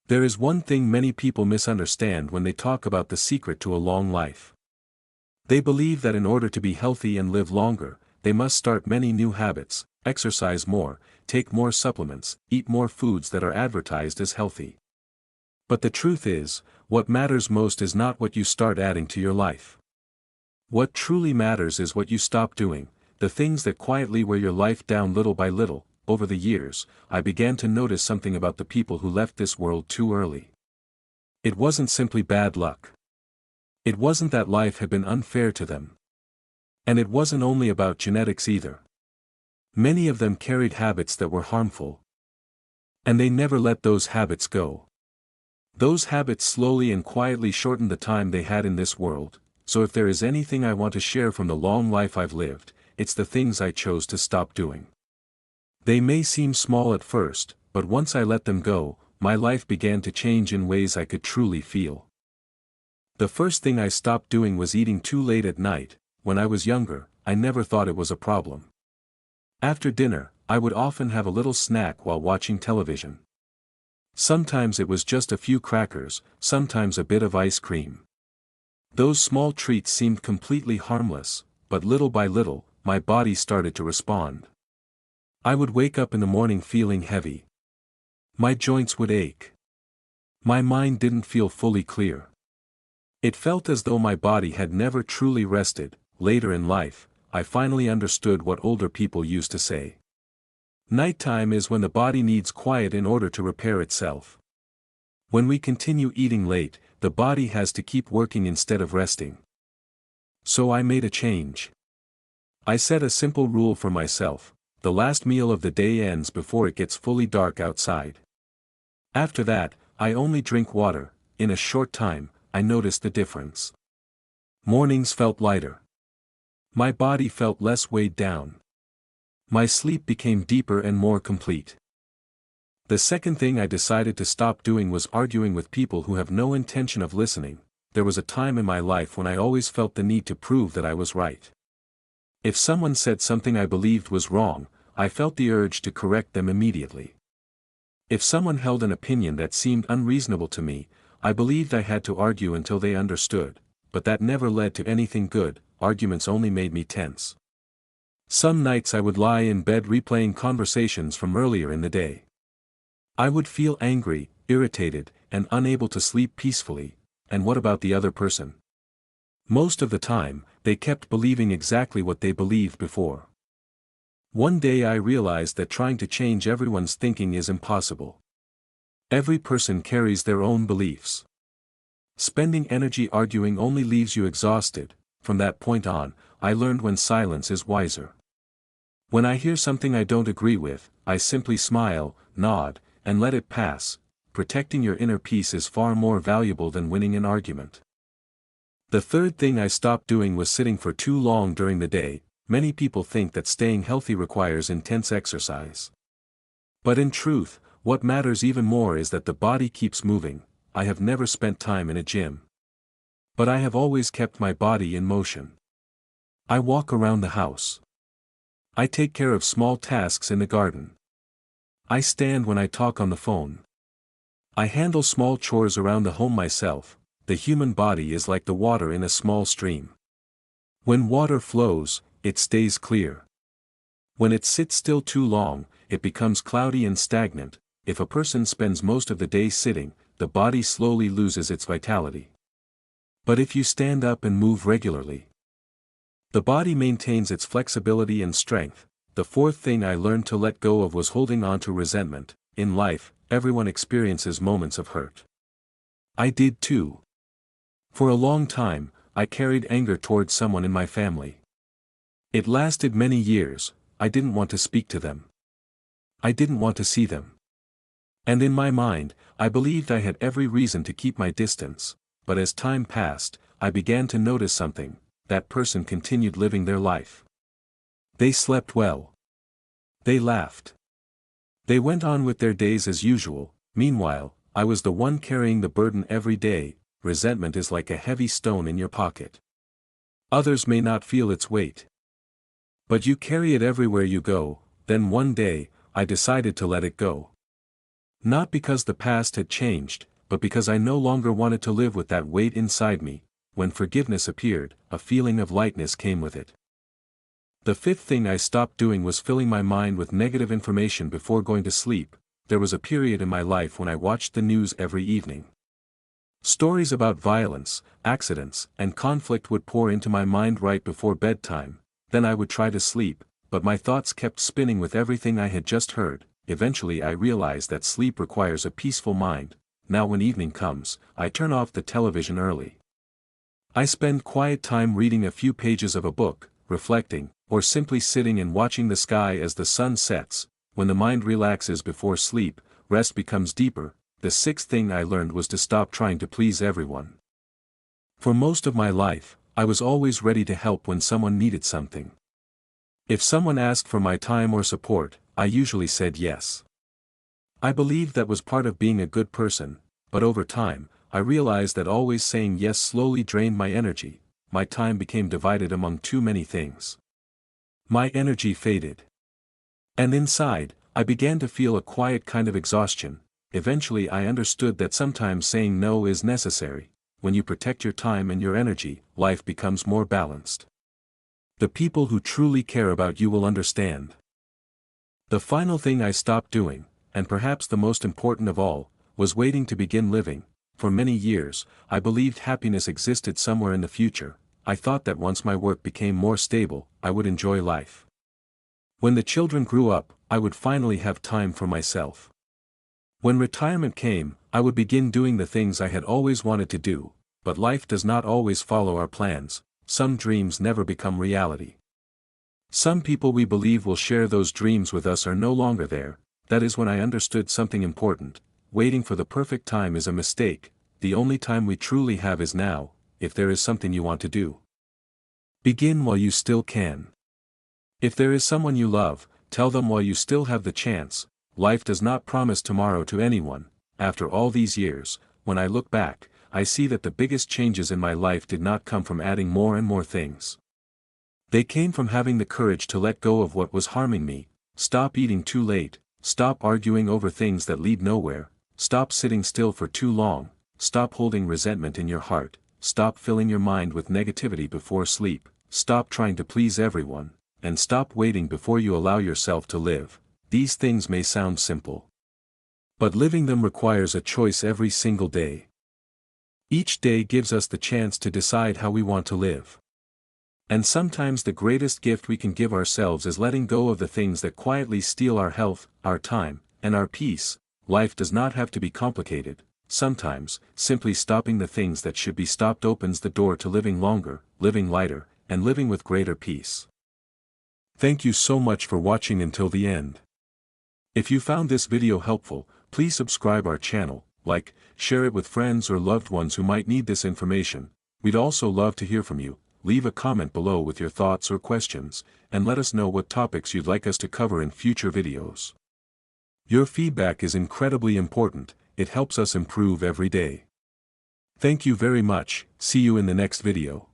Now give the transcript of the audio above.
There is one thing many people misunderstand when they talk about the secret to a long life. They believe that in order to be healthy and live longer, they must start many new habits, exercise more, take more supplements, eat more foods that are advertised as healthy. But the truth is, what matters most is not what you start adding to your life. What truly matters is what you stop doing, the things that quietly wear your life down little by little. Over the years, I began to notice something about the people who left this world too early. It wasn't simply bad luck. It wasn't that life had been unfair to them. And it wasn't only about genetics either. Many of them carried habits that were harmful. And they never let those habits go. Those habits slowly and quietly shortened the time they had in this world, so if there is anything I want to share from the long life I've lived, it's the things I chose to stop doing. They may seem small at first, but once I let them go, my life began to change in ways I could truly feel. The first thing I stopped doing was eating too late at night. When I was younger, I never thought it was a problem. After dinner, I would often have a little snack while watching television. Sometimes it was just a few crackers, sometimes a bit of ice cream. Those small treats seemed completely harmless, but little by little, my body started to respond. I would wake up in the morning feeling heavy. My joints would ache. My mind didn't feel fully clear. It felt as though my body had never truly rested. Later in life, I finally understood what older people used to say. Nighttime is when the body needs quiet in order to repair itself. When we continue eating late, the body has to keep working instead of resting. So I made a change. I set a simple rule for myself: the last meal of the day ends before it gets fully dark outside. After that, I only drink water. In a short time, I noticed the difference. Mornings felt lighter. My body felt less weighed down. My sleep became deeper and more complete. The second thing I decided to stop doing was arguing with people who have no intention of listening. There was a time in my life when I always felt the need to prove that I was right. If someone said something I believed was wrong, I felt the urge to correct them immediately. If someone held an opinion that seemed unreasonable to me, I believed I had to argue until they understood, but that never led to anything good. Arguments only made me tense. Some nights I would lie in bed replaying conversations from earlier in the day. I would feel angry, irritated, and unable to sleep peacefully. And what about the other person? Most of the time, they kept believing exactly what they believed before. One day I realized that trying to change everyone's thinking is impossible. Every person carries their own beliefs. Spending energy arguing only leaves you exhausted. From that point on, I learned when silence is wiser. When I hear something I don't agree with, I simply smile, nod, and let it pass. Protecting your inner peace is far more valuable than winning an argument. The third thing I stopped doing was sitting for too long during the day. Many people think that staying healthy requires intense exercise. But in truth, what matters even more is that the body keeps moving. I have never spent time in a gym. But I have always kept my body in motion. I walk around the house. I take care of small tasks in the garden. I stand when I talk on the phone. I handle small chores around the home myself. The human body is like the water in a small stream. When water flows, it stays clear. When it sits still too long, it becomes cloudy and stagnant. If a person spends most of the day sitting, the body slowly loses its vitality. But if you stand up and move regularly, the body maintains its flexibility and strength. The fourth thing I learned to let go of was holding on to resentment. In life, everyone experiences moments of hurt. I did too. For a long time, I carried anger towards someone in my family. It lasted many years. I didn't want to speak to them. I didn't want to see them. And in my mind, I believed I had every reason to keep my distance. But as time passed, I began to notice something. That person continued living their life. They slept well. They laughed. They went on with their days as usual. Meanwhile, I was the one carrying the burden every day. Resentment is like a heavy stone in your pocket. Others may not feel its weight. But you carry it everywhere you go. Then one day, I decided to let it go. Not because the past had changed, but because I no longer wanted to live with that weight inside me. When forgiveness appeared, a feeling of lightness came with it. The fifth thing I stopped doing was filling my mind with negative information before going to sleep. There was a period in my life when I watched the news every evening. Stories about violence, accidents, and conflict would pour into my mind right before bedtime. Then I would try to sleep, but my thoughts kept spinning with everything I had just heard. Eventually I realized that sleep requires a peaceful mind. Now when evening comes, I turn off the television early. I spend quiet time reading a few pages of a book, reflecting, or simply sitting and watching the sky as the sun sets. When the mind relaxes before sleep, rest becomes deeper. The sixth thing I learned was to stop trying to please everyone. For most of my life, I was always ready to help when someone needed something. If someone asked for my time or support, I usually said yes. I believed that was part of being a good person, but over time, I realized that always saying yes slowly drained my energy. My time became divided among too many things. My energy faded. And inside, I began to feel a quiet kind of exhaustion. Eventually I understood that sometimes saying no is necessary. When you protect your time and your energy, life becomes more balanced. The people who truly care about you will understand. The final thing I stopped doing, and perhaps the most important of all, was waiting to begin living. For many years, I believed happiness existed somewhere in the future. I thought that once my work became more stable, I would enjoy life. When the children grew up, I would finally have time for myself. When retirement came, I would begin doing the things I had always wanted to do, but life does not always follow our plans. Some dreams never become reality. Some people we believe will share those dreams with us are no longer there. That is when I understood something important. Waiting for the perfect time is a mistake. The only time we truly have is now. If there is something you want to do, begin while you still can. If there is someone you love, tell them while you still have the chance. Life does not promise tomorrow to anyone. After all these years, when I look back, I see that the biggest changes in my life did not come from adding more and more things. They came from having the courage to let go of what was harming me. Stop eating too late, stop arguing over things that lead nowhere, stop sitting still for too long, stop holding resentment in your heart, stop filling your mind with negativity before sleep, stop trying to please everyone, and stop waiting before you allow yourself to live. These things may sound simple, but living them requires a choice every single day. Each day gives us the chance to decide how we want to live. And sometimes the greatest gift we can give ourselves is letting go of the things that quietly steal our health, our time, and our peace. Life does not have to be complicated. Sometimes, simply stopping the things that should be stopped opens the door to living longer, living lighter, and living with greater peace. Thank you so much for watching until the end. If you found this video helpful, please subscribe our channel, like, share it with friends or loved ones who might need this information. We'd also love to hear from you. Leave a comment below with your thoughts or questions, and let us know what topics you'd like us to cover in future videos. Your feedback is incredibly important. It helps us improve every day. Thank you very much. See you in the next video.